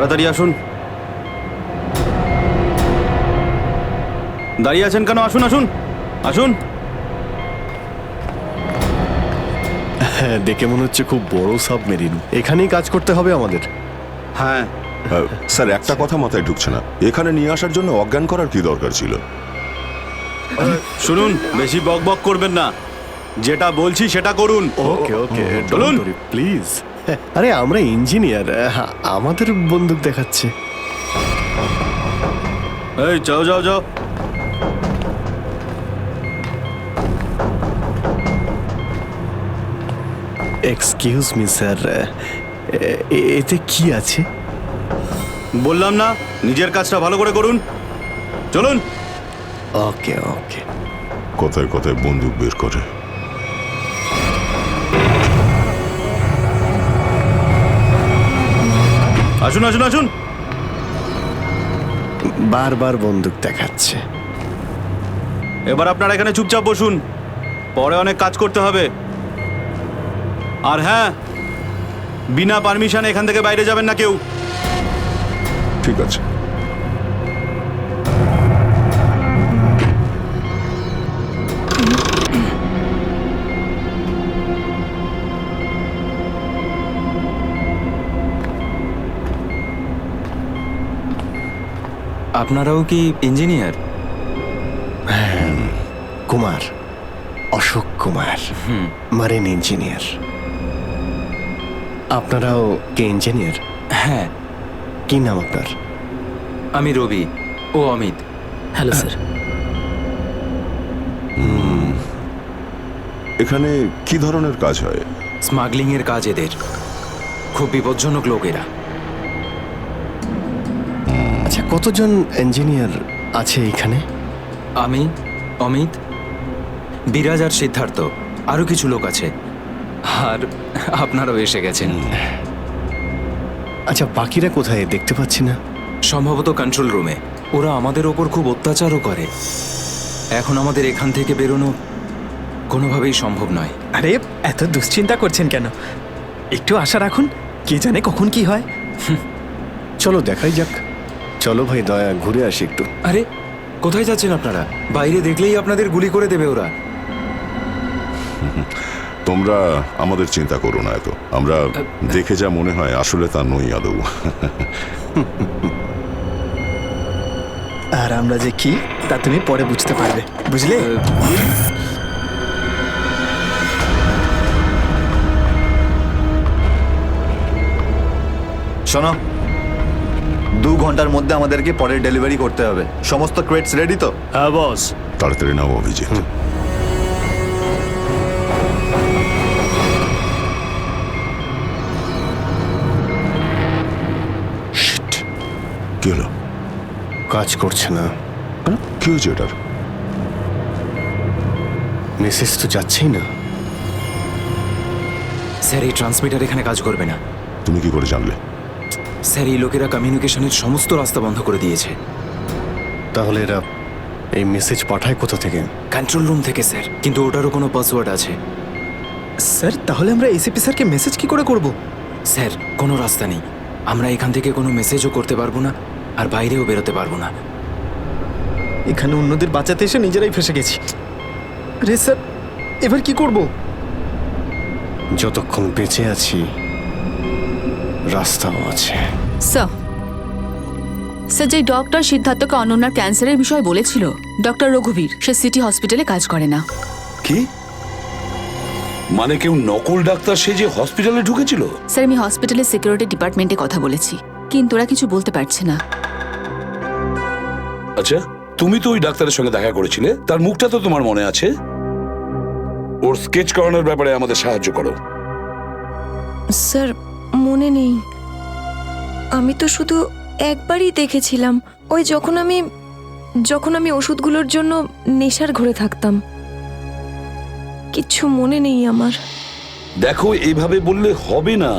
তাড়াতাড়ি আসুন। দাঁড়িয়ে আছেন কেন? আসুন আসুন আসুন। হ্যাঁ, দেখে মনে হচ্ছে খুব বড় সাবমেরিন। এখানেই কাজ করতে হবে আমাদের। হ্যাঁ স্যার, একটা কথা মাথায় ঢুকছে না, এখানে নিয়ে আসার জন্য অজ্ঞান করার কি দরকার ছিল? শুনুন, বেশি বক বক করবেন না, যেটা বলছি সেটা করুন। ওকে ওকে, চলুন প্লিজ। আরে আমরা ইঞ্জিনিয়ার, আমাদের বন্দুক দেখাচ্ছে। এই যাও যাও যাও। এক্সকিউজ মি স্যার, এতে কি আছে? বললাম না, নিজের কাজটা ভালো করে করুন। চলুন। ওকে ওকে। কথায় কথায় বন্দুক বের করে। আসুন আসুন আসুন। বারবার বন্দুক দেখাচ্ছে। এবার আপনারা এখানে চুপচাপ বসুন, পরে অনেক কাজ করতে হবে। আর হ্যাঁ, বিনা পারমিশনে এখান থেকে বাইরে যাবেন না কেউ। ঠিক আছে। আপনারাও কি engineer? Kumar, Ashok Kumar, marine engineer. আপনারাও কি ইঞ্জিনিয়ার? হ্যাঁ, কি নাম আপনার? আমি রবি, ও অমিত। Hello sir. এখানে কি ধরনের কাজ হয়? স্মাগলিং এর কাজ এদের। খুব বিপজ্জনক লোক এরা। আচ্ছা, কতজন ইঞ্জিনিয়ার আছে এখানে? আমি, অমিত, বিরাজ আর সিদ্ধার্থ, আরো কিছু লোক আছে। আর আপনারাও এসে গেছেন। আচ্ছা, বাকিরা কোথায় দেখতে পাচ্ছি না? সম্ভবত কন্ট্রোল রুমে। ওরা আমাদের ওপর খুব অত্যাচারও করে। এখন আমাদের এখান থেকে বেরোনো কোনোভাবেই সম্ভব নয়। আরে এত দুশ্চিন্তা করছেন কেন? একটু আশা রাখুন, কে জানে কখন কি হয়। চলো দেখাই যাক। চলো ভাই, দয়া ঘুরে আসি একটু। আরে কোথায় যাচ্ছেন আপনারা? বাইরে দেখলেই আপনাদের গুলি করে দেবে ওরা। তোমরা আমাদের চিন্তা করো না এত, আমরা দেখে যা মনে হয় আসলে তা নই আদৌ। আর আমরা যে কি তা তুমি পরে বুঝতে পারবে, বুঝলে? শোনো, 2 ঘন্টার মধ্যে আমাদেরকে পরের ডেলিভারি করতে হবে। সমস্ত ক্রেটস রেডি তো? হ্যাঁ বস। তাড়াতাড়ি নাও অভিজিৎ। শিট, কি হলো? কাজ করছে না। কি হয়েছে এটার? মেসেজ তো যাচ্ছেই না। স্যার, এই ট্রান্সমিটার এখানে কাজ করবে না। তুমি কি করে জানলে? স্যার, এই লোকেরা কমিউনিকেশনের সমস্ত রাস্তা বন্ধ করে দিয়েছে। তাহলে এরা এই মেসেজ পাঠায় কোথা থেকে? কন্ট্রোল রুম থেকে স্যার, কিন্তু ওটারও কোনো পাসওয়ার্ড আছে। স্যার, তাহলে আমরা এসিপি স্যারকে মেসেজ কি করে করব? স্যার, কোনো রাস্তা নেই। আমরা এখান থেকে কোনো মেসেজও করতে পারবো না, আর বাইরেও বেরোতে পারবো না। এখানে অন্যদের বাঁচাতে এসে নিজেরাই ফেসে গেছি। আরে স্যার, এবার কি করব? যতক্ষণ বেঁচে আছি রাস্তাও আছে। স্যার, স্যার, যে ডক্টর সিদ্ধার্থকে অনন্যার ক্যান্সারের বিষয়ে বলেছিল, ডক্টর রঘুবীর, সে সিটি হসপিটালে কাজ করে না। কি মানে? কেউ নকল ডাক্তার সেজে হসপিটালে ঢুকেছিল? স্যার, আমি হসপিটালের সিকিউরিটি ডিপার্টমেন্টে কথা বলেছি, কিন্তু ওরা কিছু বলতে পারছে না। আচ্ছা, তুমি তো ওই ডাক্তারের সঙ্গে দেখা করেছিলে, তার মুখটা তো তোমার মনে আছে। ওর স্কেচ করানোর ব্যাপারে আমাদের সাহায্য করো। স্যার, মনে নেই। আমি তো শুধু একবারই দেখেছিলাম, ওই যখন আমি ওষুধগুলোর জন্য নেশার ঘরে থাকতাম। কিচ্ছু মনে নেই আমার। দেখো, এইভাবে বললে হবে না।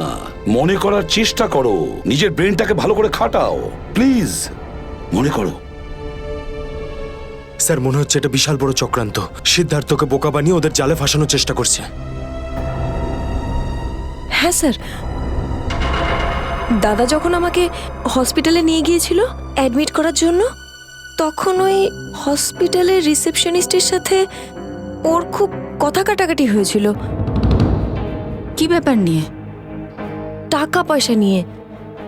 মনে করার চেষ্টা করো, নিজের ব্রেনটাকে ভালো করে খাটাও প্লিজ। মনে করো। স্যার, মনে হচ্ছে এটা বিশাল বড় চক্রান্ত। সিদ্ধার্থকে বোকা বানিয়ে ওদের জালে ফাঁসানোর চেষ্টা করছে। হ্যাঁ স্যার, দাদা যখন আমাকে হসপিটালে নিয়ে গিয়েছিল অ্যাডমিট করার জন্য, তখন ওই হসপিটালের রিসেপশনিস্টের সাথে ওর খুব কথা কাটাকাটি হয়েছিল কি ব্যাপার নিয়ে? টাকা পয়সা নিয়ে।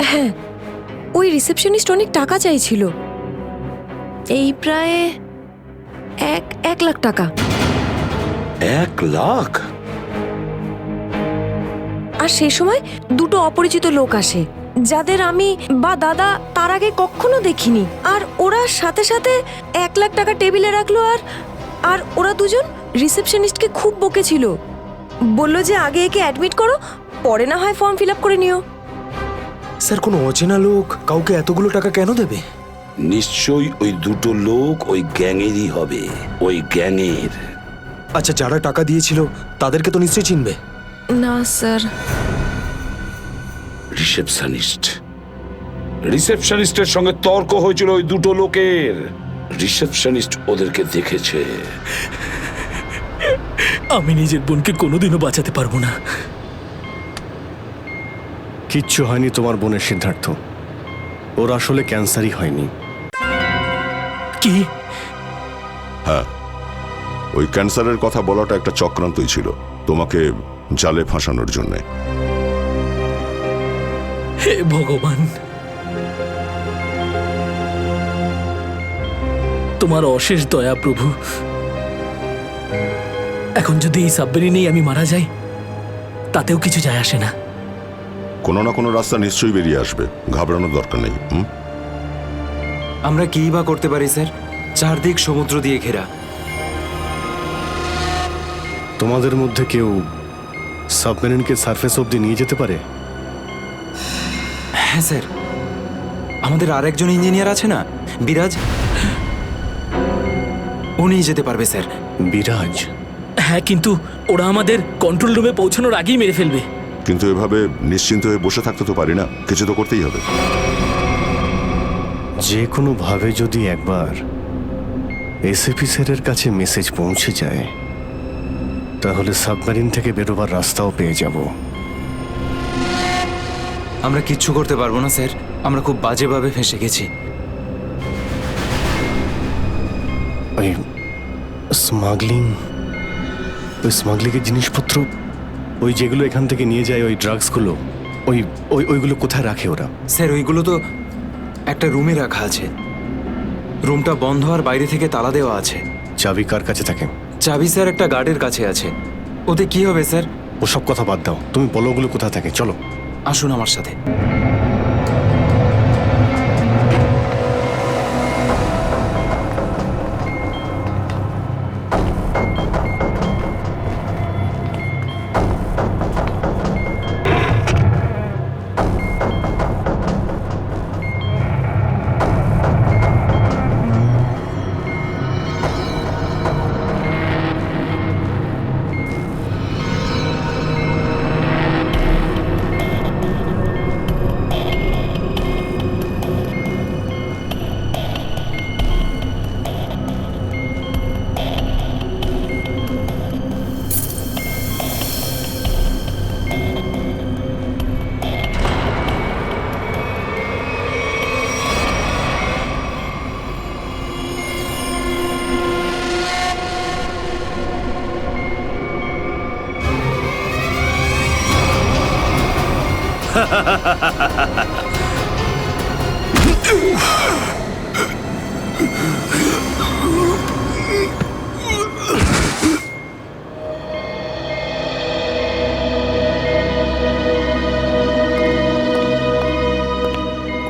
হ্যাঁ, ওই রিসেপশনিস্ট অনেক টাকা চাইছিল, এই প্রায় 1 লাখ টাকা। 1 লাখ? আর সেই সময় দুটো অপরিচিত লোক আসে, যাদের আমি বা দাদা তার আগে কখনো দেখিনি। আর ওরা সাথে সাথে 1 লাখ টাকা টেবিলে রাখলো। আর ওরা দুজন রিসেপশনিস্টকে খুব বকেছিল, বলল যে আগে একে অ্যাডমিট করো, পরে না হয় ফর্ম ফিল আপ করে নিও। স্যার, কোনো অচেনা লোক কাউকে এতগুলো টাকা কেন দেবে? নিশ্চয়ই ওই দুটো লোক ওই গ্যাংয়েরই হবে, ওই গ্যাংয়ের। আচ্ছা, যারা টাকা দিয়েছিল তাদেরকে তো নিশ্চয়ই চিনবে। না স্যার। রিসেপশনিস্টের সঙ্গে তর্ক হয়েছিল ওই দুটো লোকের। রিসেপশনিস্ট ওদেরকে দেখেছে। আমি নিজের বোনকে কোনোদিনও বাঁচাতে পারবো না। কিচ্ছু হয়নি তোমার বোনের, সিদ্ধার্থ। ওর আসলে ক্যান্সারই হয়নি। কি? হ্যাঁ, ওই ক্যান্সারের কথা বলাটা একটা চক্রান্তই ছিল, তোমাকে জালে ফাঁসানোর জন্যে। হে ভগবান, তোমার অশেষ দয়া প্রভু। এখন যদি এই সাবমেরিনেই আমি মারা যাই, তাতেও কিছু যায় আসে না। কোনো না কোনো রাস্তা নিশ্চয়ই বেরিয়ে আসবে, ঘাবড়ানোর দরকার নেই। আমরা কি বা করতে পারি স্যার? চারদিক সমুদ্র দিয়ে ঘেরা। তোমাদের মধ্যে কেউ সাবমেরিনকে সারফেস অবধি নিয়ে যেতে পারে? হ্যাঁ স্যার, আমাদের আরেকজন ইঞ্জিনিয়ার আছে না, বিরাজ, উনি যেতে পারবে স্যার। বিরাজ? হ্যাঁ, কিন্তু ওরা আমাদের কন্ট্রোল রুমে পৌঁছানোর আগেই মেরে ফেলবে। কিন্তু এভাবে নিশ্চিন্ত হয়ে বসে থাকতে তো পারি না, কিছু তো করতেই হবে। যে কোনোভাবে যদি একবার এসএপি স্যারের কাছে মেসেজ পৌঁছে যায়, তাহলে সাবমেরিন থেকে বেরোবার রাস্তাও পেয়ে যাব। আমরা কিচ্ছু করতে পারবো না স্যার, আমরা খুব বাজেভাবে ফেঁসে গেছি। ওই স্মাগলিংয়ের জিনিসপত্র, ওই যেগুলো এখান থেকে নিয়ে যায়, ওই ড্রাগসগুলো, ওইগুলো কোথায় রাখে ওরা? স্যার, ওইগুলো তো একটা রুমে রাখা আছে। রুমটা বন্ধ আর বাইরে থেকে তালা দেওয়া আছে। চাবি কার কাছে থাকে? চাবি স্যার একটা গার্ডের কাছে আছে। ওতে কি হবে স্যার? ওসব কথা বাদ দাও, তুমি বলো ওগুলো কোথায় থাকে। চলো, আসুন আমার সাথে।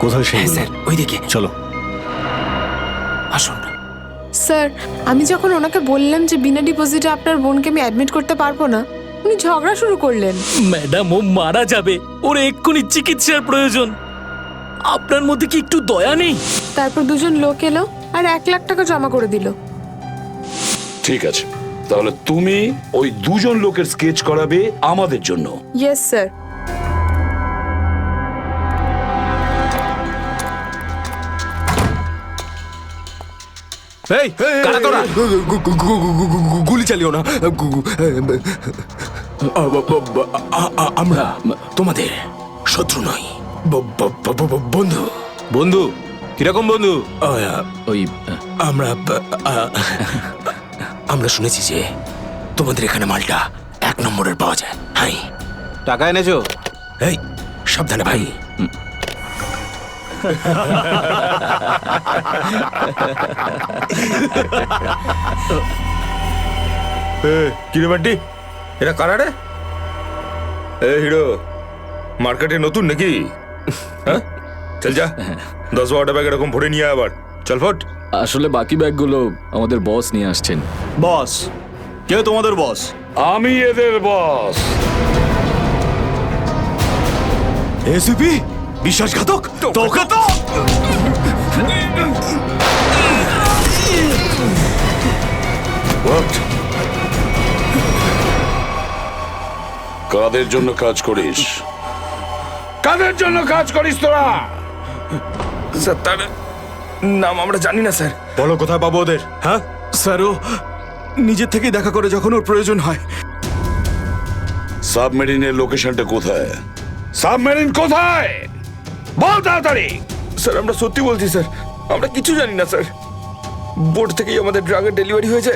কোথায় সেই? হ্যাঁ স্যার, ওইদিকে চলো, আসুন। স্যার, আমি যখন ওনাকে বললাম যে বিনা ডিপোজিটে আপনার বোনকে আমি অ্যাডমিট করতে পারবো না, উনি ঝগড়া শুরু করলেন। ম্যাডাম, ও মারা যাবে, ওর এক্ষুনি চিকিৎসার প্রয়োজন। আপনার মধ্যে কি একটু দয়া নেই? তারপর দুজন লোক এলো আর 1 লাখ টাকা জমা করে দিল। ঠিক আছে, তাহলে তুমি ওই দুজন লোকের স্কেচ করাবে আমাদের জন্য। Yes sir. এই, কারা তোরা? গুলি চালিও না। আমরা তোমাদের শত্রু নই। বন্ধু বন্ধু কিরকম বন্ধু? আমরা শুনেছি যে তোমাদের এখানে মালটা 1 নম্বরের পাওয়া যায়। হাই, টাকা এনেছো? এই সাবধানে ভাই। কিরে বান্টি, এরা কারা রে? এ হিরো, মার্কেটে নতুন নাকি? হ্যাঁ, চল যা 10-12টা ব্যাগ এরকম ভরে নিয়ে আবার চল ফট। আসলে বাকি ব্যাগগুলো আমাদের বস নিয়ে আসছেন। বস? কে তোমাদের বস? আমি এদের বস। এসিপি বিশ্বাসঘাতক, তোকে তো What? কাদের জন্য কাজ করিস? কাদের জন্য কাজ করিস তোরা? স্যার, তার নাম আমরা জানি না স্যার। বলো কোথায় পাবো ওদের? হ্যাঁ স্যার, ও নিজের থেকেই দেখা করে যখন ওর প্রয়োজন হয়। সাবমেরিনের লোকেশনটা কোথায়? সাবমেরিন কোথায়? বল তাড়াতাড়ি। স্যার, আমরা সত্যি বলছি স্যার, আমরা কিছু জানি না স্যার। বোট থেকেই আমাদের ড্রাগের ডেলিভারি হয়েছে।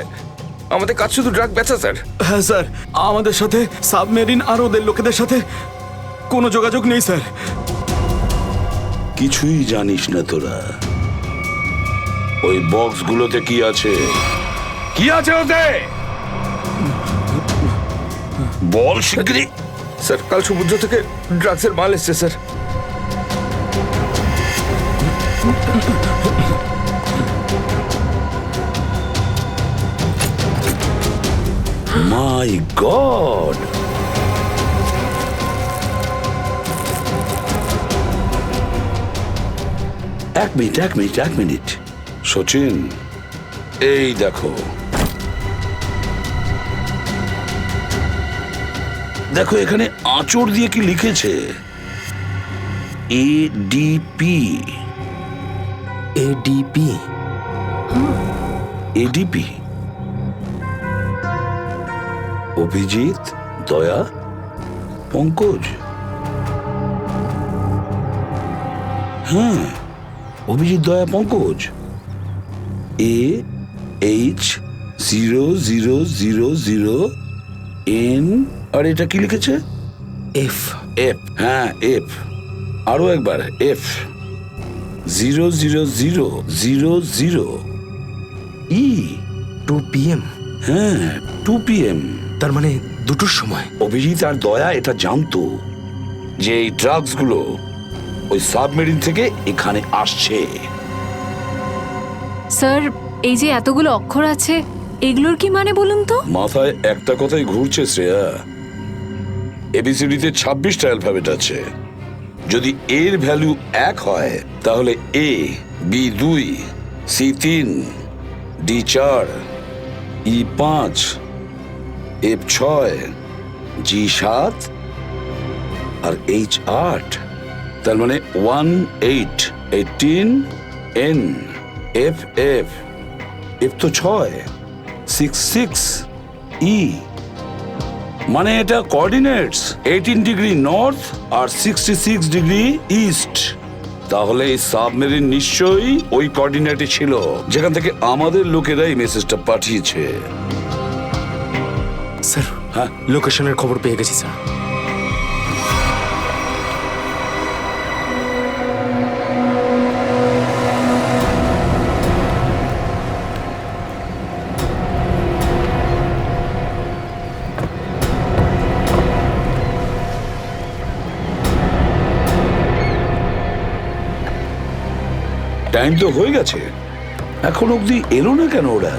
আমাদের কাজ শুধু ড্রাগ বেচা স্যার। হ্যাঁ স্যার, আমাদের সাথে সাবমেরিন আর ওদের লোকেদের সাথে কোনো যোগাযোগ নেই স্যার। কিছুই জানিস না তোরা? ওই বক্সগুলোতে কি আছে? কি আছে ওতে? বল শিগগিরই। স্যার, কাল সমুদ্র থেকে ড্রাগসের মাল এসছে স্যার। মাই গড! এক মিনিট সচিন, এই দেখো দেখো এখানে আঁচড় দিয়ে কি লিখেছে? এডিপি। এডিপি? এডিপি অভিজিৎ, দয়া, পঙ্কজ। হ্যাঁ, অভিজিৎ, দয়া, পঙ্কজ। AH0000N। আর এটা কি লিখেছে? এফ। এফ, হ্যাঁ এফ। আরো একবার এফ। 00000E। 2 PM? হ্যাঁ, 2 PM। তার মানে 2টোর সময়। অভিজিৎ আর দয়া এটা জানতো যে এই ড্রাগসগুলো ওই সাবমেরিন থেকে এখানে আসছে। স্যার, এই যে এতগুলো অক্ষর আছে, এগুলোর কি মানে বলুন তো? মাথায় একটা কথাই ঘুরছে শ্রেয়া। এবিসিডিতে 26টা অ্যালফাবেট আছে। যদি এর ভ্যালু 1 হয় তাহলে A, B 2, C 3, D 4, E 5, F 6, G 7 R H 8। তার মানে 1 8 18 N F F F তো 6 6 6 E। মানে এটা কোঅর্ডিনেটস 18 ডিগ্রি নর্থ আর 66 ডিগ্রি ইস্ট। তাহলে এই সাবমেরিন নিশ্চয়ই ওই কোঅর্ডিনেটে ছিল যেখান থেকে আমাদের লোকেরা এই মেসেজটা পাঠিয়েছে। স্যার, হ্যাঁ, লোকেশনের খবর পেয়ে গেছি স্যার। টাইম তো হয়ে গেছে, এখন অবধি এলো না কেন ওরা?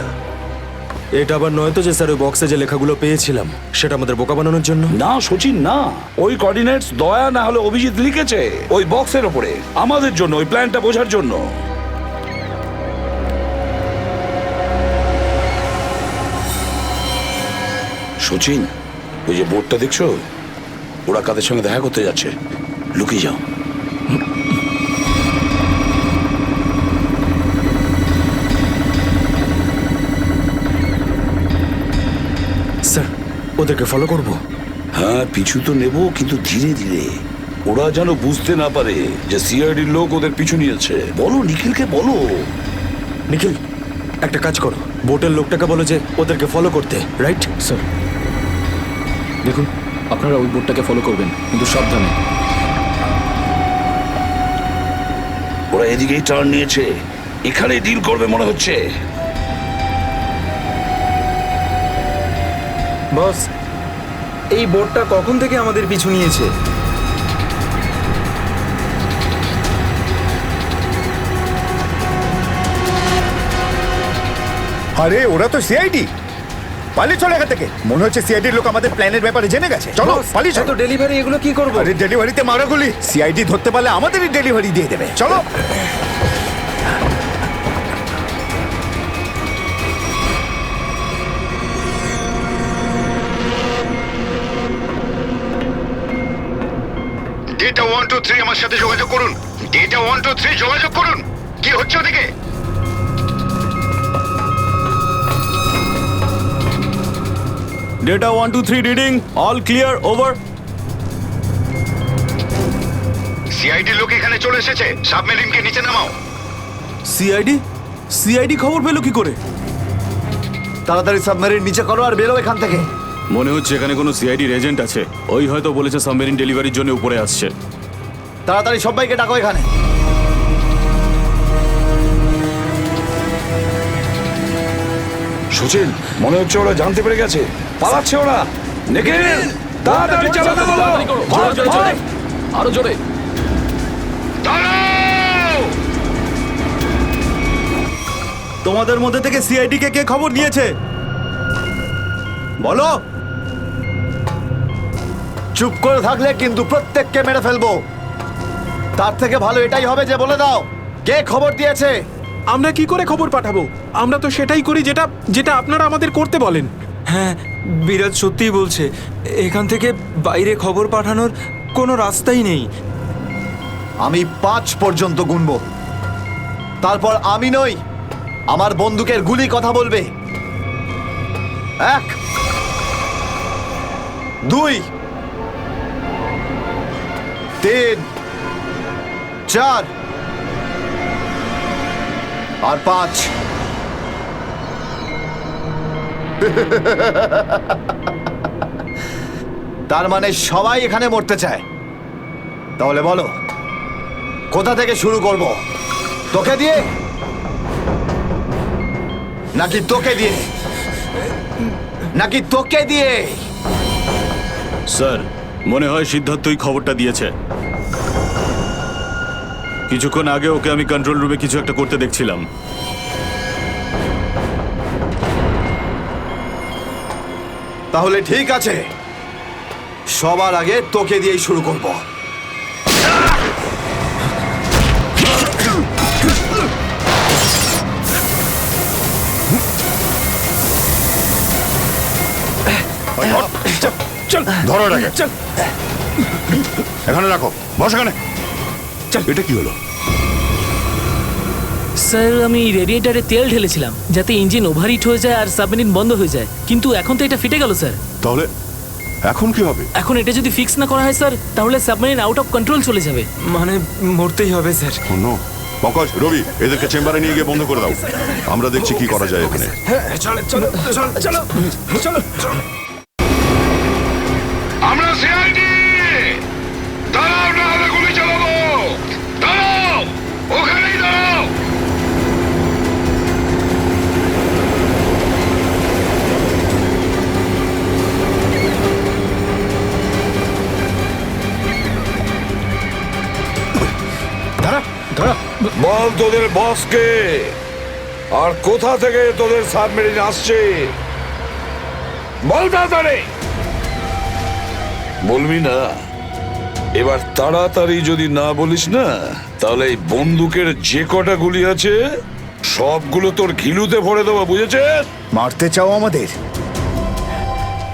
এটা আবার নয় তো যে স্যার ওই বক্সে যে লেখাগুলো পেয়েছিলাম সেটা আমাদের বোকা বানানোর জন্য? না সচিন, না। ওই কোঅর্ডিনেটস দয়া না হলে অভিজিৎ লিখেছে ওই বক্সের ওপরে আমাদের জন্য, ওই প্ল্যানটা বোঝার জন্য। সচিন, ওই যে বোর্ডটা দেখছো, ওরা কাদের সঙ্গে দেখা করতে যাচ্ছে। লুকিয়ে যাও। স্যার, ওদেরকে ফলো করব? হ্যাঁ, পিছু তো নেব, কিন্তু ধীরে ধীরে। ওরা যেন বুঝতে না পারে যে সিআইডির লোক ওদের পিছু নিয়েছে। বলো নিখিলকে বলো। নিখিল একটা কাজ করো, বোটের লোকটাকে বলো যে ওদেরকে ফলো করতে, রাইট? স্যার দেখুন, আপনারা ওই বোটটাকে ফলো করবেন, কিন্তু সাবধানে। ওরা এদিকেই টার্ন নিয়েছে, এখানে ডিল করবে মনে হচ্ছে। বস, এই বোটটা কখন থেকে আমাদের পিছু নিয়েছে? আরে ওরা তো সিআইডি, পালিয়ে চলে এখান থেকে। মনে হচ্ছে সিআইডির লোক আমাদের প্ল্যানের ব্যাপারে জেনে গেছে। চলো পালিয়ে চলো। ডেলিভারি এগুলো কি করবো? আরে ডেলিভারিতে মারাগুলি, সিআইডি ধরতে পারলে আমাদেরই ডেলিভারি দিয়ে দেবে। চলো। ডেটা 123 আমার সাথে যোগাযোগ করুন। ডেটা 123 যোগাযোগ করুন। কি হচ্ছে ওদিকে? Data 123 reading, all clear, over. CID লোক এখানে চলে এসেছে, সাবমেরিনকে নিচে নামাও। সিআইডি খবর পেলো কি করে? তাড়াতাড়ি সাবমেরিন নিচে করো আর বেরো এখান থেকে। মনে হচ্ছে এখানে কোনো সিআইডির এজেন্ট আছে, ওই হয়তো বলেছে সাবমেরিন ডেলিভারির জন্য উপরে আসছে। তাড়াতাড়ি সবাইকে ডাকো এখানে। সুচিল, মনে হচ্ছে ওরা জানতে পেরে গেছে, পালাচ্ছে ওরা। নিখিল, তাড়াতাড়ি চালাতে বলো। আরো জোরে। তোমাদের মধ্যে থেকে সিআইডি কে খবর দিয়েছে বলো। চুপ করে থাকলে কিন্তু প্রত্যেককে মেরে ফেলবো। তার থেকে ভালো এটাই হবে যে বলে দাও কে খবর দিয়েছে। আমরা কি করে খবর পাঠাবো? আমরা তো সেটাই করি যেটা যেটা আপনারা আমাদের করতে বলেন। হ্যাঁ, বিরাজ সত্যিই বলছে, এখান থেকে বাইরে খবর পাঠানোর কোনো রাস্তাই নেই। আমি 5 পর্যন্ত গুনবো, তারপর আমি নই, আমার বন্দুকের গুলি কথা বলবে। 1 2 3 4 আর 5। তার মানে সবাই এখানে মরতে চায়। তাহলে বলো কোথা থেকে শুরু করব? তোকে দিয়ে নাকি তোকে দিয়ে? নাকি তোকে দিয়ে? স্যার, মনে হয় সিদ্ধার্থই খবরটা দিয়েছে। কিছুক্ষণ আগে ওকে আমি কন্ট্রোল রুমে কিছু একটা করতে দেখছিলাম। তাহলে ঠিক আছে, সবার আগে তোকে দিয়েই শুরু করব। চল ধরো এটাকে, চল এখানে রাখো, বস এখানে। চল, এটা কি হলো? স্যার, আমি রেডিয়েটারে তেল ঢেলেছিলাম যাতে ইঞ্জিন ওভারহিট হয়ে যায় আর সাবমেরিন বন্ধ হয়ে যায়, কিন্তু এখন তো এটা ফেটে গেল স্যার। তাহলে এখন কি হবে? এখন এটা যদি ফিক্স না করা হয় স্যার, তাহলে সাবমেরিন আউট অফ কন্ট্রোল চলে যাবে। মানে মরতেই হবে স্যার। নো, পঙ্কজ, রবি, এদেরকে চেম্বারে নিয়ে গিয়ে বন্ধ করে দাও। আমরা দেখছি কি করা যায় এখানে। আমরা সিআইডি, দাঁড়াও না হলে গুলি চালাবো। দাঁড়াও, ওখানেই দাঁড়াও। বল তোদের বসকে, আর কোথা থেকে তোদের সাবমেরিন আসছে বল তাড়াতাড়ি। বলবি না? এবার তাড়াতাড়ি যদি না বলিস না, তাহলে এই বন্দুকের যে কটা গুলি আছে সবগুলো তোর ঘিলুতে ভরে দেবো, বুঝেছিস? মারতে চাও আমাদের?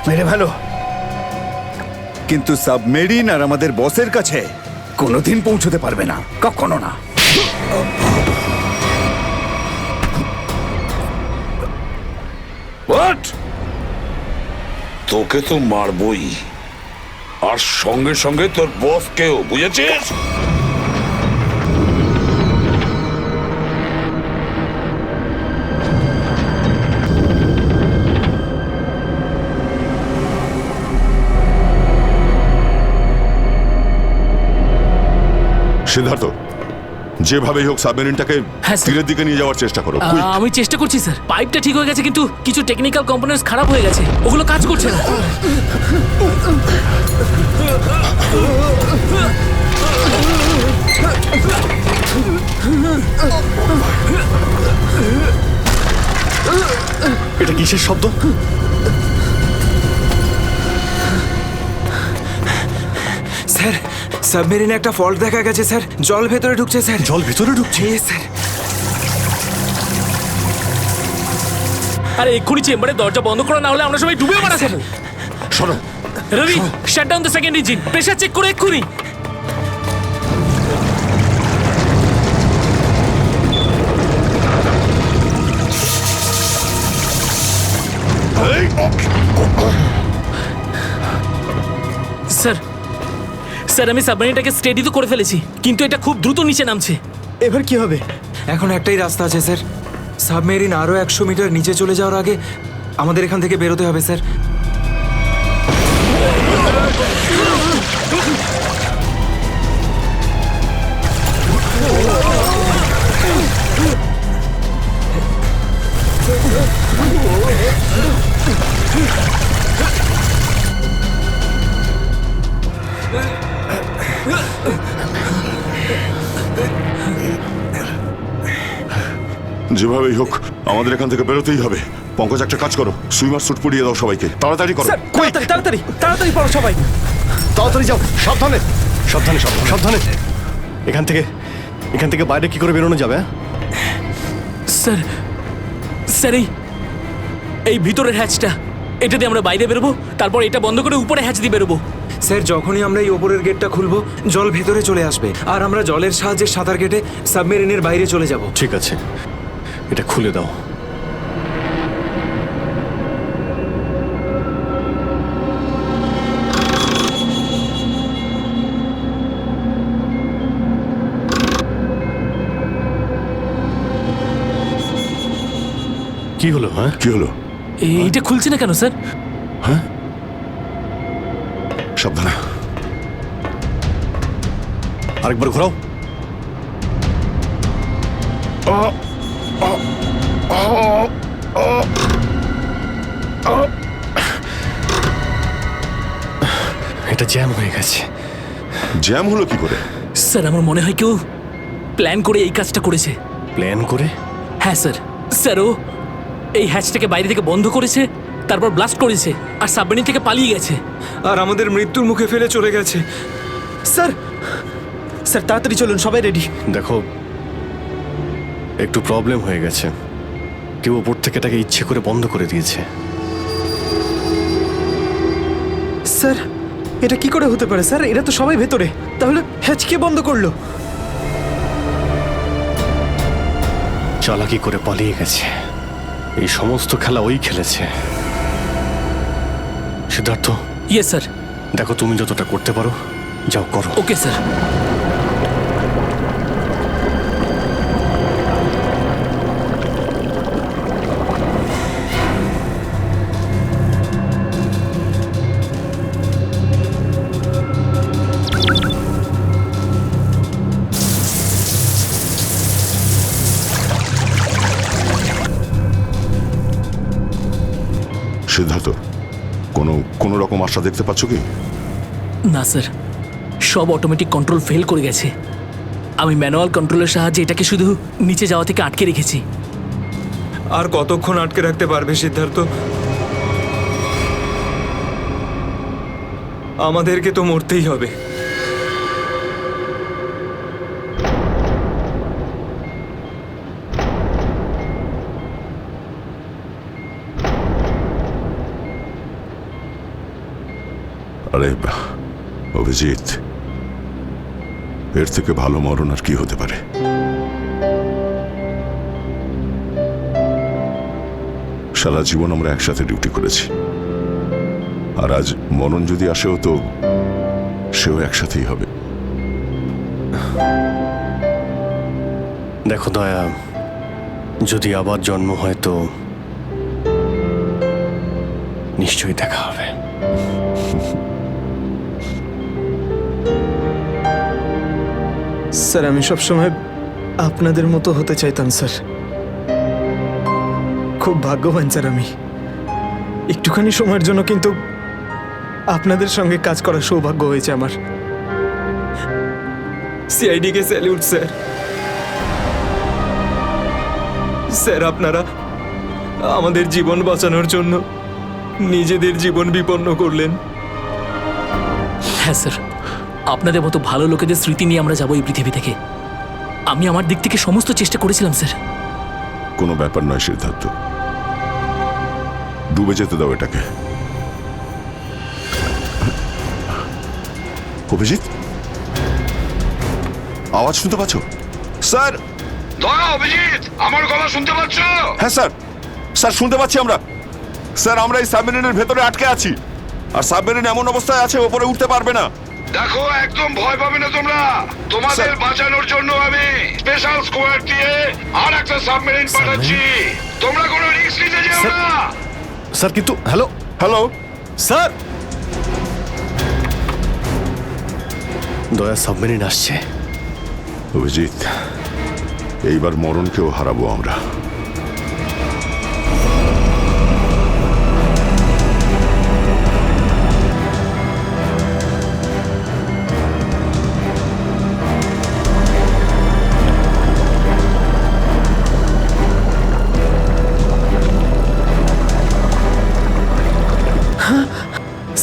মেরে ভালো, কিন্তু সাবমেরিন আর আমাদের বসের কাছে কোনোদিন পৌঁছতে পারবে না, কখনো না। হোয়াট? তোকে তো মারবই, আর সঙ্গে সঙ্গে তোর বসকেও, বুঝেছিস? সিদ্ধার্থ, যেভাবেই হোক সাবমেরিনটাকে তীরের দিকে নিয়ে যাওয়ার চেষ্টা করো। quick! আমি চেষ্টা করছি স্যার। পাইপটা ঠিক হয়ে গেছে কিন্তু কিছু টেকনিক্যাল কম্পোনেন্টস খারাপ হয়ে গেছে, ওগুলো কাজ করছে না। এটা কিসের শব্দ? স্যার, সাবমেরিনে একটা ফল্ট দেখা গেছে স্যার। জল ভেতরে ঢুকছে স্যার। জল ভেতরে ঢুকছে? স্যার। আরে এক্ষুনি চেম্বারে দরজা বন্ধ করা, না হলে আমরা সবাই ডুবে মারা স্যার। শোনো Ravi, shut down the second engine, pressure check করে এক্ষুনি। স্যার, স্যার আমি সাবমেরিনটাকে স্টেডি তো করে ফেলেছি, কিন্তু এটা খুব দ্রুত নিচে নামছে। এবার কি হবে? এখন একটাই রাস্তা আছে স্যার। সাবমেরিন আরো 100 মিটার নিচে চলে যাওয়ার আগে আমাদের এখান থেকে বেরোতে হবে স্যার। যেভাবেই হোক আমাদের এখান থেকে বেরোতেই হবে। পঙ্কজ, একটা কাজ করো, সুইমার স্যুট পরিয়ে দাও সবাইকে। তাড়াতাড়ি করো। তাড়াতাড়ি তাড়াতাড়ি তাড়াতাড়ি পড়ো সবাই। তাড়াতাড়ি যাও, সাবধানে সাবধানে সাবধানে সাবধানে। এখান থেকে বাইরে কি করে বেরোনো যাবে? স্যার, স্যার এই ভিতরের হ্যাচটা, এটা দিয়ে আমরা বাইরে বেরোবো, তারপর এটা বন্ধ করে উপরে হ্যাচ দিয়ে বেরোবো। স্যার, যখনই আমরা এই ওপরের গেটটা খুলবো জল ভেতরে চলে আসবে, আর আমরা জলের সাহায্যে সাঁতার কেটে সাবমেরিনের বাইরে চলে যাব। ঠিক আছে, এটা খুলে দাও। কি হলো? হ্যাঁ, কি হলো? এইটা খুলছে না কেন স্যার? হ্যাঁ, সাবধানে। আরেকবার ঘোরাও। এটা জ্যাম হয়ে গেছে। জ্যাম হলো কি করে? স্যার আমার মনে হয় কেউ প্ল্যান করে এই কাজটা করেছে। প্ল্যান করে? হ্যাঁ স্যার। স্যার ও এই হ্যাচটাকে বাইরে থেকে বন্ধ করেছে, তারপর ব্লাস্ট করেছে আর সাবমেরিন থেকে পালিয়ে গেছে, আর আমাদের মৃত্যুর মুখে ফেলে চলে গেছে। স্যার, স্যার তাড়াতাড়ি চলুন, সবাই রেডি। দেখো, একটু প্রবলেম হয়ে গেছে। কেউ ওপর থেকে এটাকে ইচ্ছে করে বন্ধ করে দিয়েছে। স্যার, এটা কি করে হতে পারে স্যার? এরা তো সবাই ভেতরে, তাহলে হ্যাচ কে বন্ধ করলো? চালাকি করে পালিয়ে গেছে। এই সমস্ত খেলা ওই খেলেছে। সিদ্ধার্থ। Yes sir. দেখো, তুমি যতটা করতে পারো যাও করো। Okay sir. সিদ্ধার্থ, কোনো রকম আশা দেখতে পাচ্ছ কি? না স্যার, সব অটোমেটিক কন্ট্রোল ফেল করে গেছে। আমি ম্যানুয়াল কন্ট্রোলের সাহায্যে এটাকে শুধু নিচে যাওয়া থেকে আটকে রেখেছি। আর কতক্ষণ আটকে রাখতে পারবে সিদ্ধার্থ? আমাদেরকে তো মরতেই হবে। আরে অভিজিৎ, এর থেকে ভালো মরণ আর কি হতে পারে? সারা জীবন আমরা একসাথে ডিউটি করেছি, আর আজ মরণ যদি আসেও তো সেও একসাথেই হবে। দেখো দয়া, যদি আবার জন্ম হয় তো নিশ্চয়ই দেখা হবে। স্যার আমি সবসময় আপনাদের মতো হতে চাইতাম স্যার। খুব ভাগ্যবান স্যার আমি, একটুখানি সময়ের জন্য কিন্তু আপনাদের সঙ্গে কাজ করার সৌভাগ্য হয়েছে আমার। সিআইডি কে স্যালিউট স্যার। স্যার আপনারা আমাদের জীবন বাঁচানোর জন্য নিজেদের জীবন বিপন্ন করলেন। হ্যাঁ স্যার, আপনাদের মতো ভালো লোকেদের স্মৃতি নিয়ে আমরা যাবো এই পৃথিবী থেকে। আমি আমার দিক থেকে সমস্ত চেষ্টা করেছিলাম স্যার। কোনো ব্যাপার নয় সিদ্ধার্থ, ডুবে যেতে দাও এটাকে। অভিজিৎ, আওয়াজ শুনতে পাচ্ছ? স্যার, দয়া, অভিজিৎ, আমার গলা শুনতে পাচ্ছ? হ্যাঁ স্যার, স্যার শুনতে পাচ্ছি আমরা। স্যার আমরা এই সাবমেরিনের ভেতরে আটকে আছি, আর সাবমেরিন এমন অবস্থায় আছে ওপরে উঠতে পারবে না। দেখো, একদম ভয় পাবে না তোমরা। তোমাদের বাঁচানোর জন্য আমি স্পেশাল স্কোয়াড দিয়ে আর একটা সাবমেরিন পাঠাচ্ছি। তোমরা কোনো রিস্ক নিতে যেও না। স্যার কিন্তু হ্যালো হ্যালো স্যার, দয়া সাবমেরিন আসছে। অভিজিৎ, এইবার মরণকেও হারাবো আমরা।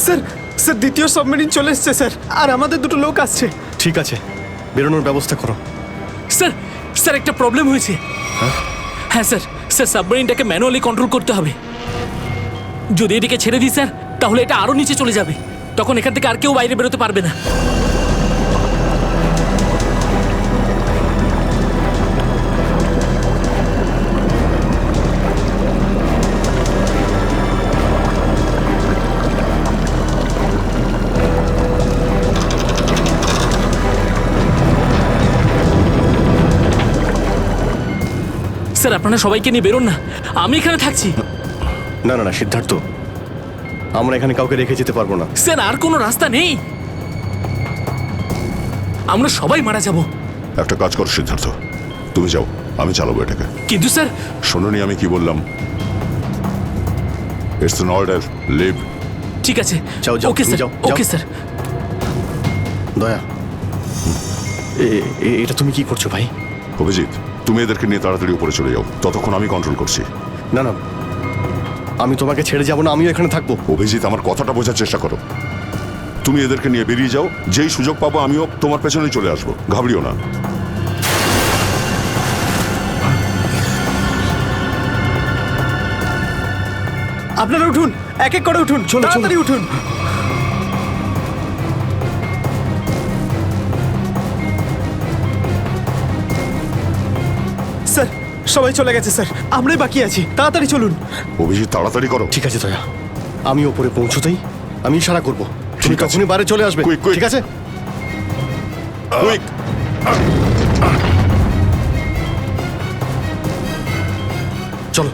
স্যার স্যার দ্বিতীয় সাবমেরিন চলে এসছে স্যার, আর আমাদের দুটো লোক আসছে। ঠিক আছে, বেরোনোর ব্যবস্থা করো। স্যার, স্যার একটা প্রবলেম হয়েছে। হ্যাঁ স্যার, স্যার সাবমেরিনটাকে ম্যানুয়ালি কন্ট্রোল করতে হবে। যদি এটিকে ছেড়ে দিই স্যার, তাহলে এটা আরো নিচে চলে যাবে। তখন এখান থেকে আর কেউ বাইরে বেরোতে পারবে না। স্যার আপনারা সবাইকে নিয়ে বেরোন না, আমি এখানে থাকছি। না না না সিদ্ধার্থ, আমরা এখানে কাউকে রেখে যেতে পারবো না। স্যার আর কোনো রাস্তা নেই, আমরা সবাই মারা যাব। একটা কাজ করো সিদ্ধার্থ, তুমি যাও, আমি চালাবো এটাকে। কিন্তু স্যার, শোনোনি আমি কি বললাম? It's an order, leave. ঠিক আছে, যাও যাও, ওকে তুমি স্যার, যাও, ওকে যাও। স্যার। দয়া, এটা তুমি কি করছো ভাই? অভিজিৎ, তুমি এদেরকে নিয়ে তাড়াতাড়ি উপরে চলে যাও, ততক্ষণ আমি কন্ট্রোল করছি। না না, আমি তোমাকে ছেড়ে যাবো না, আমিও এখানে থাকবো। অভিজিৎ, আমার কথাটা বোঝার চেষ্টা করো। তুমি এদেরকে নিয়ে বেরিয়ে যাও, যেই সুযোগ পাবো আমিও তোমার পেছনেই চলে আসবো, ঘাবড়িও না। আপনারা উঠুন, এক এক করে উঠুন, তাড়াতাড়ি উঠুন। স্যার সবাই চলে গেছে স্যার, আমরাই বাকি আছি, তাড়াতাড়ি চলুন। অভিজিৎ তাড়াতাড়ি করো। ঠিক আছে দয়া, আমি ওপরে পৌঁছতেই আমি ইশারা করবো, তুমি ঠিক আছে। তখনই বাইরে চলে আসবে। Quick, quick. ঠিক আছে? কুইক। চলো।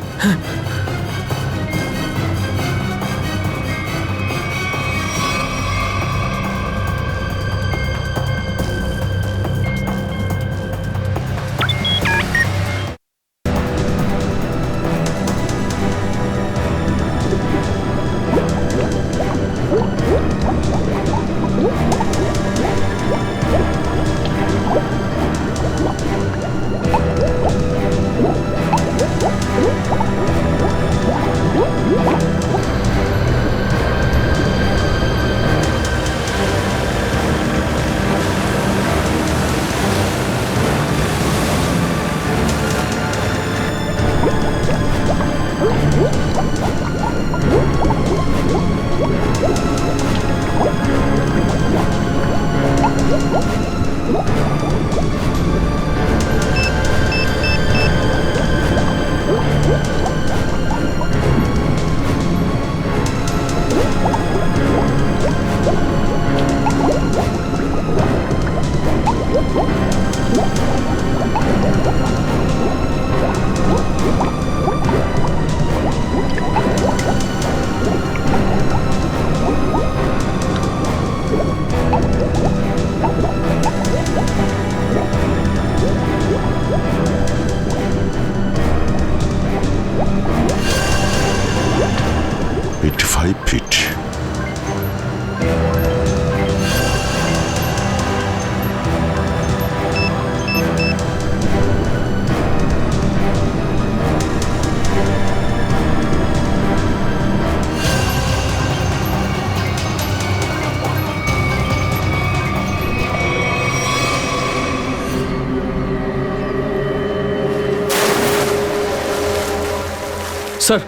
স্যার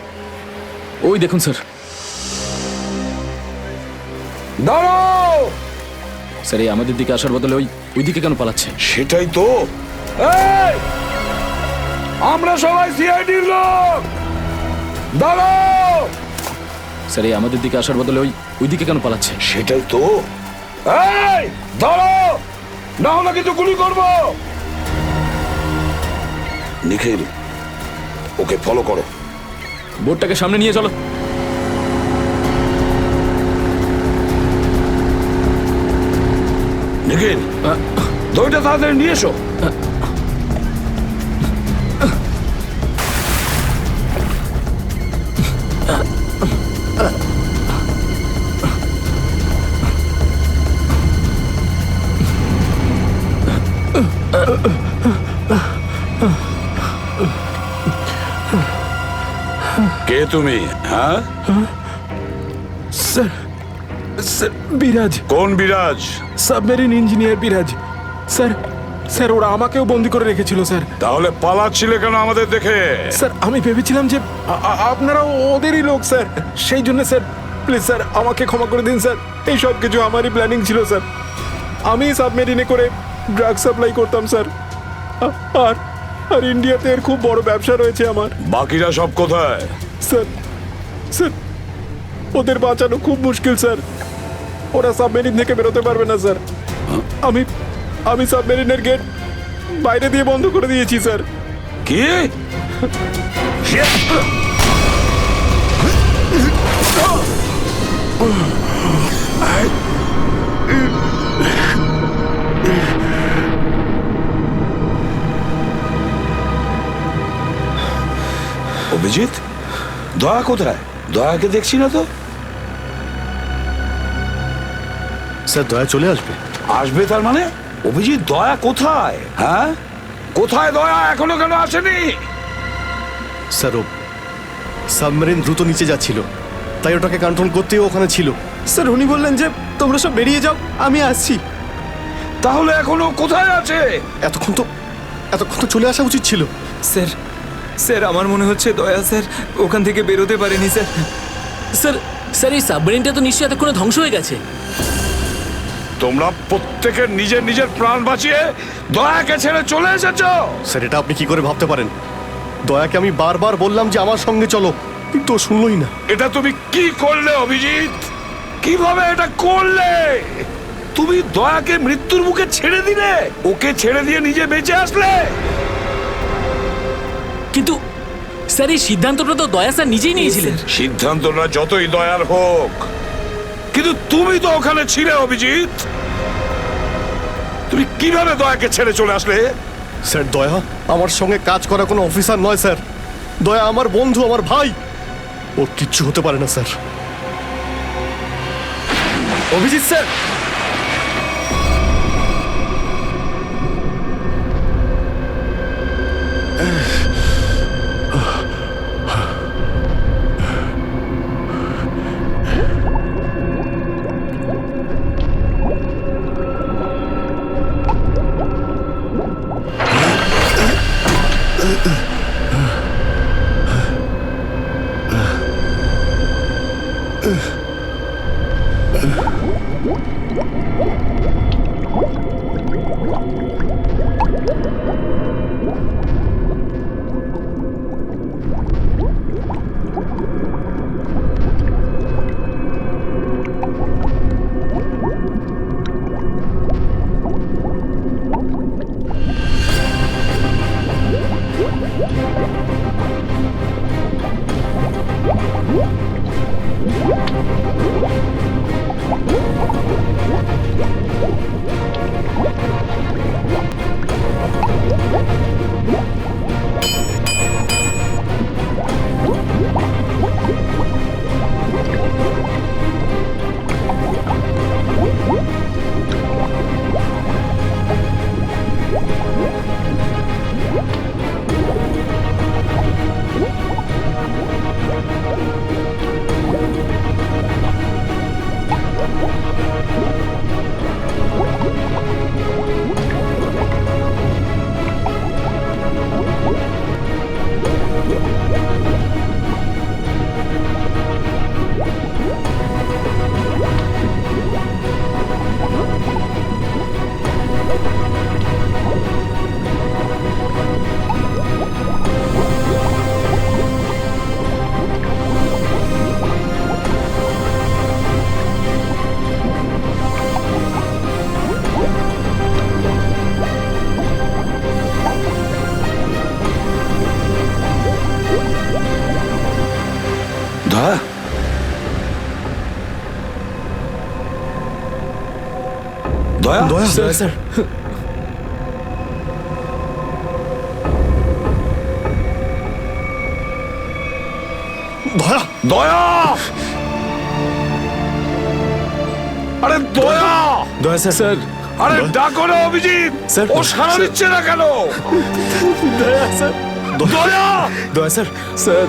ওই দেখুন স্যার। দাঁড়াও! স্যার এই আমাদের দিকে আসার বদলে ওই দিকে কেন পালাচ্ছে? সেটাই তো। এই! আমরা সবাই সিআইডির লোক। দাঁড়াও! স্যার এই আমাদের দিকে আসার বদলে ওই দিকে কেন পালাচ্ছে? সেটাই তো। এই! দাঁড়াও! না হলে কিন্তু গুলি করবো। নিখিল, ওকে ফলো করো। বোটটাকে সামনে নিয়ে চলো। নিখিল, দইটা তাড়াতাড়ি নিয়ে এসো। কে তুমি? হ্যাঁ স্যার, স্যার বিরাজ। কোন বিরাজ? সাবমেরিন ইঞ্জিনিয়ার বিরাজ। স্যার, স্যার ওরা আমাকেও বন্দি করে রেখেছিল স্যার। তাহলে পালাচ্ছিলে কেন আমাদের দেখে? স্যার আমি ভেবেছিলাম যে আপনারা ওদেরই লোক স্যার, সেই জন্য স্যার প্লিজ স্যার আমাকে ক্ষমা করে দিন স্যার। এই সব কিছু আমারই প্ল্যানিং ছিল স্যার। আমি সাবমেরিনে করে ড্রাগ সাপ্লাই করতাম স্যার। আর আর ইন্ডিয়াতে এর খুব বড় ব্যবসা রয়েছে আমার। বাকিরা সব কোথায়? স্যার, স্যার ওদের বাঁচানো খুব মুশকিল স্যার। ওরা সাবমেরিন থেকে বেরোতে পারবে না স্যার। আমি সাবমেরিনের গেট বাইরে দিয়ে বন্ধ করে দিয়েছি স্যার। কি? অভিজিৎ, দয়া কোথায়? দয়াকে দেখছি না তো। স্যার দয়া চলে আসবে। আসবে তার মানে? অভিজিৎ, দয়া কোথায়? হ্যাঁ, কোথায় দয়া? এখনো কেন আসেনি? স্যার ও সাবমেরিন দ্রুত নিচে যাচ্ছিল, তাই ওটাকে কন্ট্রোল করতেও ওখানে ছিল। স্যার উনি বললেন যে তোমরা সব বেরিয়ে যাও, আমি আসছি। তাহলে এখনো কোথায় আছে? এতক্ষণ তো চলে আসা উচিত ছিল। স্যার, স্যার আমার মনে হচ্ছে দয়া স্যার ওখান থেকে বেরোতে পারেনি স্যার। স্যার স্যার এই সাবমেরিনটা তো নিশ্চয়ই এতক্ষণে ধ্বংস হয়ে গেছে। তোমরা প্রত্যেকে নিজের নিজের প্রাণ বাঁচিয়ে দয়াকে ছেড়ে চলে এসেছো। স্যার এটা আপনি কি করে ভাবতে পারেন? দয়াকে আমি বারবার বললাম যে আমার সঙ্গে চলো, কিন্তু ও শুনলই না। এটা তুমি কি করলে অভিজিৎ? কিভাবে এটা করলে? তুমি দয়াকে মৃত্যুর মুখে ছেড়ে দিলে, ওকে ছেড়ে দিয়ে নিজে বেঁচে আসলে। কিন্তু স্যার এই সিদ্ধান্তটা তো দয়া স্যার নিজেই নিয়েছিলেন। সিদ্ধান্তটা যতই দয়ার হোক, কিন্তু তুমি তো ওখানে ছিলে অভিজিৎ। তুমি কিভাবে দয়াকে ছেড়ে চলে আসলে? স্যার দয়া আমার সঙ্গে কাজ করা কোনো অফিসার নয় স্যার। দয়া আমার বন্ধু, আমার ভাই। ওর কিচ্ছু হতে পারে না স্যার। অভিজিৎ স্যার, দয়া স্যার দয়া দয়া আরে দয়া দয়া স্যার আরে ডাকো না অভিজিৎ স্যার, ও সাড়া দিচ্ছে না কেন? দয়া স্যার দয়া দয়া স্যার স্যার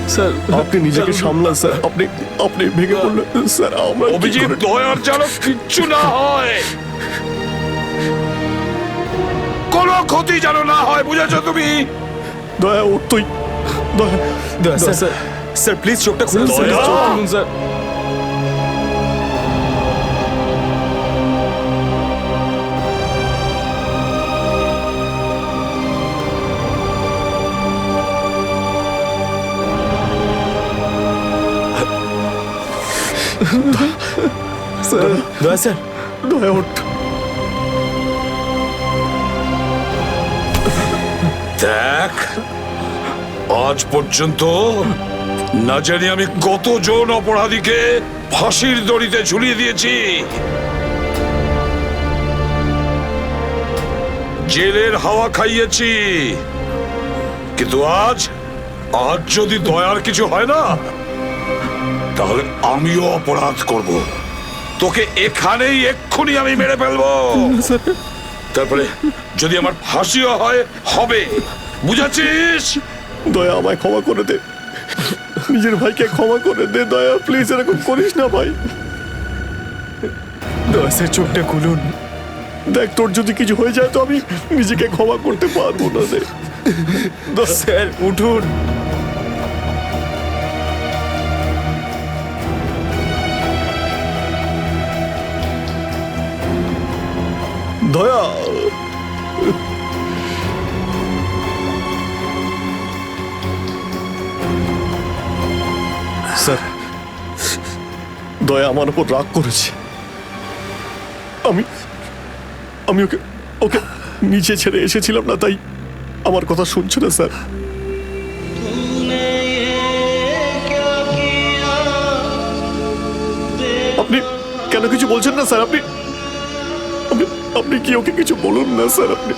স্যার আপনি নিজেকে সামলান স্যার। আপনি আপনি ভেঙে পড়লেন স্যার। আমরা কি অভিজিৎ করে- দয়ার যেন কিচ্ছু না হয়, কোনো ক্ষতি যেন না হয়, বুঝেছো তুমি? দয়া ওর তুই দয়া দয়া স্যার স্যার স্যার প্লিজ চোখটা খুলুন স্যার দয়া! চোখ খুলুন স্যার স্যার দয়া স্যার দয়া ওঠ। দেখ, আজ পর্যন্ত না জানি আমি কতজন অপরাধীকে ফাঁসির দড়িতে ঝুলিয়ে দিয়েছি, জেলের হাওয়া খাইয়েছি, কিন্তু আজ আজ যদি দয়ার কিছু হয় না, তাহলে আমিও অপরাধ করব। তোকে এখানেই এক্ষুনি আমি মেরে ফেলবো। তারপরে যদি আমার ফাঁসিও হয়, হবে, বুঝেছিস? দয়া আমায় ক্ষমা করে দে, নিজের ভাইকে ক্ষমা করে দে। দয়া প্লিজ এরকম করিস না ভাই। দয়া স্যার চোখটা খুলুন। দেখ তোর যদি কিছু হয়ে যায় তো আমি নিজেকে ক্ষমা করতে পারবো না রে। স্যার উঠুন। দয়া স্যার, দয়া আমার উপর রাগ করেছে। আমি আমি ওকে ওকে নিচে ছেড়ে এসেছিলাম না, তাই আমার কথা শুনছে না স্যার। আপনি কেন কিছু বলছেন না স্যার? আপনি আপনি আপনি কি ওকে কিছু বলুন না স্যার। আপনি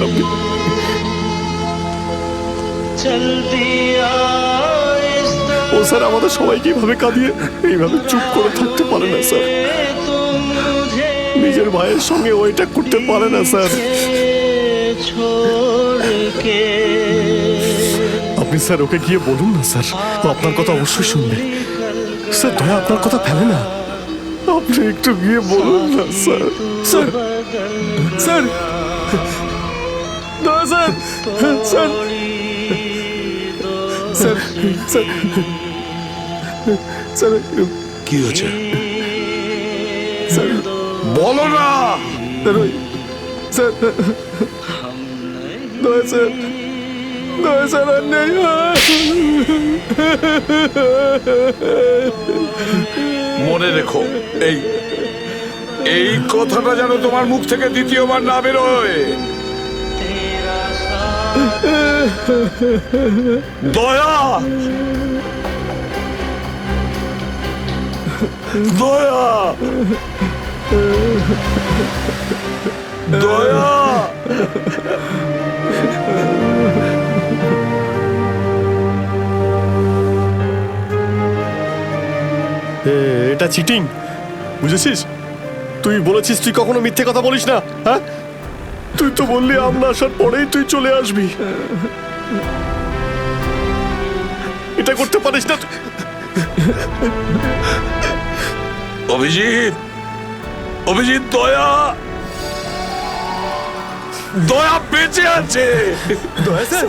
আপনি ও স্যার আমাদের সবাইকে এইভাবে কাঁদিয়ে এইভাবে চুপ করে থাকতে পারে না স্যার। নিজের ভাইয়ের সঙ্গে ও এটা করতে পারে না স্যার। আপনি স্যার ওকে গিয়ে বলুন না স্যার, ও আপনার কথা অবশ্যই শুনবে স্যার। দয়া আপনার কথা ফেলে না, আপনি একটু গিয়ে বলুন না স্যার। স্যার স্যার দয়া sir sir sir sir sir কি হয়েছে স্যার বলো না। স্যার দয়া স্যার দয়া স্যার আর নেই। মনে রেখো, এই এই কথাটা যেন তোমার মুখ থেকে দ্বিতীয়বার না বেরোয়। দয়া দয়া দয়া এটা চিটিং, বুঝেছিস? তুই বলেছিস তুই কখনো মিথ্যে কথা বলিস না। হ্যাঁ, তুই তো বললি আমরা আসার পরেই তুই চলে আসবি। এটা করতে পারিস না। অভিজিৎ, অভিজিৎ, দয়া দয়া বেঁচে আছে। দয়া স্যার